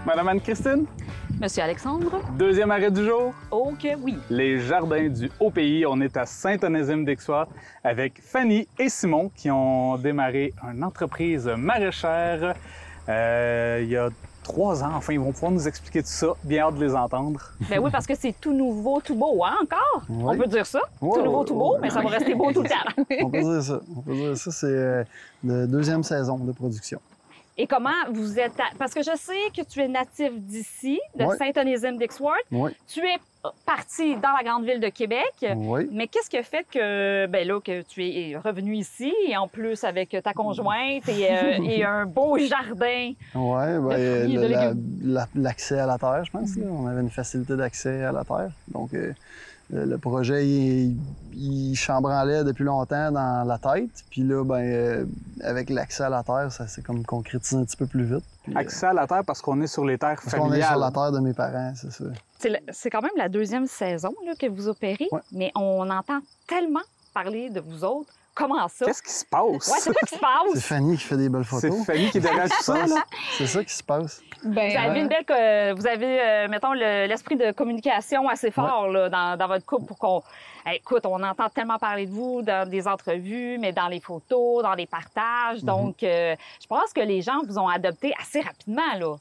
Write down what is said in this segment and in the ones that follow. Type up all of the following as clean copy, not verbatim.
Madame Anne-Christine? Monsieur Alexandre? Deuxième arrêt du jour. Ok, oui. Les jardins du Haut-Pays. On est à Saint-Onésime-d'Ixois avec Fanny et Simon qui ont démarré une entreprise maraîchère il y a 3 ans. Enfin, ils vont pouvoir nous expliquer tout ça. Bien hâte de les entendre. Ben oui, parce que c'est tout nouveau, tout beau, hein, encore? Oui. On peut dire ça? Ouais, tout nouveau, tout beau, mais ça va rester beau tout le temps. On peut dire ça. On peut dire ça. C'est la deuxième saison de production. Et comment vous êtes... Parce que je sais que tu es natif d'ici, de Ouais. Saint-Onésime-d'Ixois. Oui. Tu es parti dans la grande ville de Québec. Oui. Mais qu'est-ce qui a fait que, ben là, que tu es revenu ici, et en plus avec ta conjointe et un beau jardin? Oui, fruits et de l'accès à la terre, je pense. Là. On avait une facilité d'accès à la terre. Donc, le projet, il chambranlait depuis longtemps dans la tête. Puis là, avec l'accès à la terre, ça s'est comme concrétisé un petit peu plus vite. Puis, Accès à la terre parce qu'on est sur les terres parce qu'on est familiales. sur la terre de mes parents, c'est ça. C'est quand même la deuxième saison là, que vous opérez, Ouais. mais on entend tellement parler de vous autres. Comment ça? Qu'est-ce qui se passe? Ouais, c'est quoi qui se C'est passe? Fanny qui fait des belles C'est photos. Fanny qui est derrière tout ça, là? C'est ça qui se passe. Vous avez une belle, vous avez, mettons, l'esprit de communication assez fort là, dans votre couple pour qu'on... Écoute, on entend tellement parler de vous dans des entrevues, mais dans les photos, dans les partages. Donc, je pense que les gens vous ont adopté assez rapidement, là.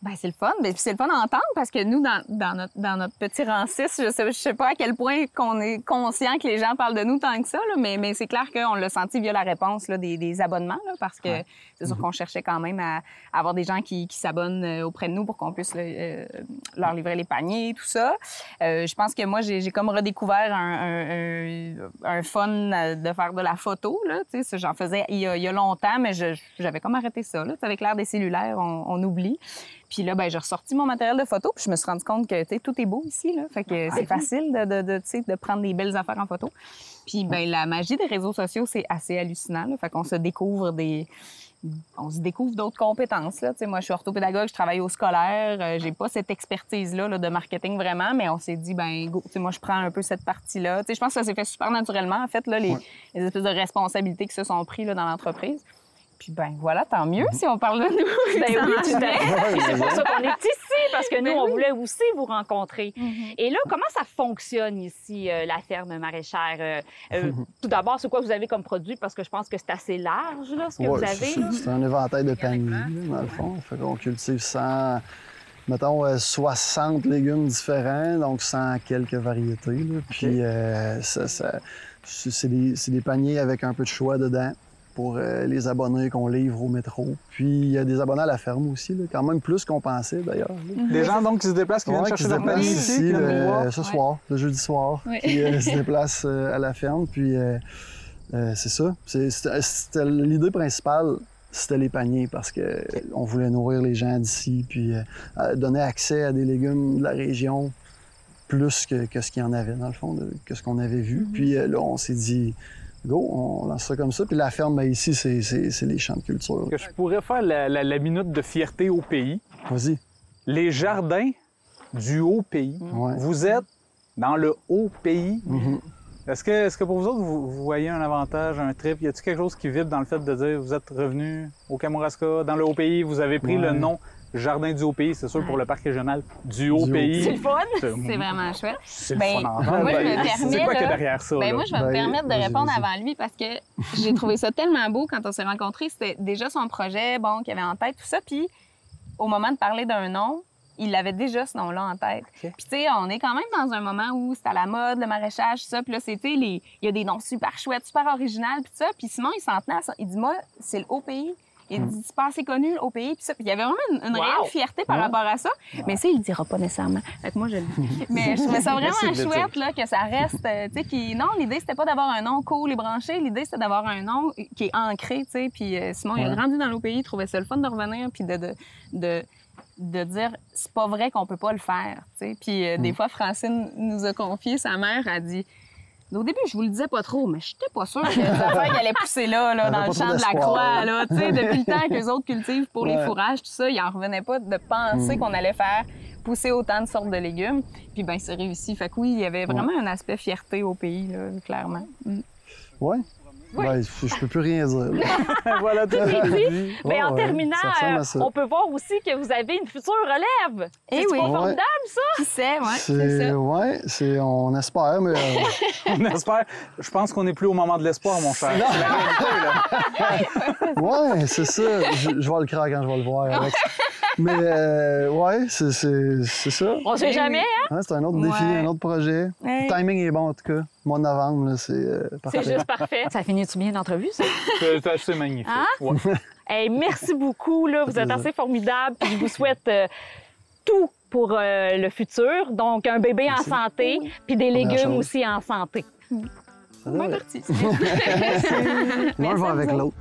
Ben, c'est le fun. Puis c'est le fun à entendre parce que nous, dans notre petit rang 6, je sais pas à quel point qu'on est conscient que les gens parlent de nous tant que ça, là, mais c'est clair qu'on l'a senti via la réponse là, des abonnements, là, parce que c'est sûr qu'on cherchait quand même à avoir des gens qui s'abonnent auprès de nous pour qu'on puisse leur livrer les paniers, tout ça. Je pense que moi, j'ai comme redécouvert un fun de faire de la photo. Là, j'en faisais il y a longtemps, mais j'avais comme arrêté ça. Là, avec l'ère des cellulaires, on oublie. Puis là, j'ai ressorti mon matériel de photo, puis je me suis rendu compte que tout est beau ici, là. Fait que c'est facile de prendre des belles affaires en photo. Puis la magie des réseaux sociaux, c'est assez hallucinant, là. Fait qu'on se découvre d'autres compétences, là. Moi, je suis orthopédagogue, je travaille au scolaire, j'ai pas cette expertise-là là, de marketing vraiment, mais on s'est dit, go, moi, je prends un peu cette partie-là. Je pense que ça s'est fait super naturellement, en fait, là, les espèces de responsabilités qui se sont prises là, dans l'entreprise. Puis voilà, tant mieux si on parle de nous. Ben oui, tout à fait. Ouais. C'est pour ça qu'on est ici, parce que nous, on voulait aussi vous rencontrer. Et là, comment ça fonctionne ici, la ferme maraîchère? Tout d'abord, c'est quoi vous avez comme produit? Parce que je pense que c'est assez large, là, ce que vous avez. C'est un éventail de paniers, là, dans le fond. Fait qu'on cultive 100, mettons, 60 légumes différents, donc 100 quelques variétés. Là. Puis c'est des paniers avec un peu de choix dedans pour les abonnés qu'on livre au métro. Puis il y a des abonnés à la ferme aussi, là, quand même plus qu'on pensait d'ailleurs. Des gens donc qui se déplacent, qui viennent chercher leur panier ici, qui viennent nous voir. ce soir, le jeudi soir, qui se déplacent à la ferme. Puis c'est ça. C'était l'idée principale, c'était les paniers parce que on voulait nourrir les gens d'ici, puis donner accès à des légumes de la région plus que ce qu'il y en avait dans le fond, que ce qu'on avait vu. Puis là, on s'est dit go, on lance ça comme ça. Puis la ferme, ici, c'est les champs de culture. Que je pourrais faire la minute de fierté au pays. Vas-y. Les jardins du Haut-Pays. Ouais. Vous êtes dans le Haut-Pays. Mhm. Est-ce que pour vous autres, vous voyez un avantage, un trip? Y a-t-il quelque chose qui vibre dans le fait de dire vous êtes revenu au Kamouraska, dans le Haut-Pays, vous avez pris le nom Jardin du Haut-Pays, c'est sûr, pour le parc régional du Haut-Pays. C'est le fun! C'est vraiment chouette. C'est le fun à entendre. moi, je me permets, C'est quoi qu'il y a là, derrière ça? là? moi, je vais me permettre de vas-y, répondre vas-y. avant lui parce que j'ai trouvé ça tellement beau quand on s'est rencontrés. C'était déjà son projet, qu'il avait en tête, tout ça. Puis, au moment de parler d'un nom, il avait déjà ce nom-là en tête. OK. Puis, tu sais, on est quand même dans un moment où c'est à la mode, le maraîchage, tout ça. Puis là, c'était il y a des noms super chouettes, super originaux, puis tout ça. Puis Simon, il s'en tenait à ça. Il dit, moi, c'est le Haut-Pays. Il dit, c'est pas assez connu, le Haut-Pays, puis ça. Puis il y avait vraiment une réelle fierté par rapport à ça. Mais ça, il le dira pas nécessairement. Fait que moi, je le dis. Mais je trouvais ça vraiment Merci de le chouette, dire. là, que ça reste, tu sais, non, l'idée, c'était pas d'avoir un nom cool et branché. L'idée, c'était d'avoir un nom qui est ancré, tu sais. Puis Simon, il a grandi dans le Haut-Pays, il trouvait ça le fun de revenir, puis de dire, c'est pas vrai qu'on peut pas le faire, tu sais. Puis des fois, Francine nous a confié, sa mère a dit, au début, je vous le disais pas trop, mais j'étais pas sûre que les affaires qui allaient pousser là dans le pas champ trop de la d'espoir, croix, là. là, tu sais, depuis le temps qu'eux autres cultivent pour les Ouais. fourrages, tout ça, ils en revenaient pas de penser qu'on allait faire pousser autant de sortes de légumes. Puis c'est réussi. Fait que oui, il y avait vraiment un aspect fierté au pays, là, clairement. Oui. Oui. Ben, je peux plus rien dire. Voilà, tout est dit. Mais en terminant, ça ressemble à ça. on peut voir aussi que vous avez une future relève. Eh C'est oui. pas formidable, ça? Qui sait, ouais, c'est ça. Ouais, on espère, mais On espère. Je pense qu'on n'est plus au moment de l'espoir, mon cher. C'est la réalité, là. ouais, c'est ça. Je vais le craquer quand je vais le voir. Alex. Mais ouais, c'est ça. On sait jamais, hein? Ouais, c'est un autre défi, Ouais. un autre projet. Ouais. Le timing est bon, en tout cas. Mois de novembre, là, c'est parfait. C'est juste parfait. Ça finit-tu bien l'entrevue, ça? C'est assez magnifique. Hein? Ouais. Hey, merci beaucoup, là. Vous êtes plaisir. assez formidable. Puis je vous souhaite tout pour le futur. Donc, un bébé en santé, puis des Première légumes chose. aussi en santé. Ça Bonne devrait. partie. L'un va avec l'autre.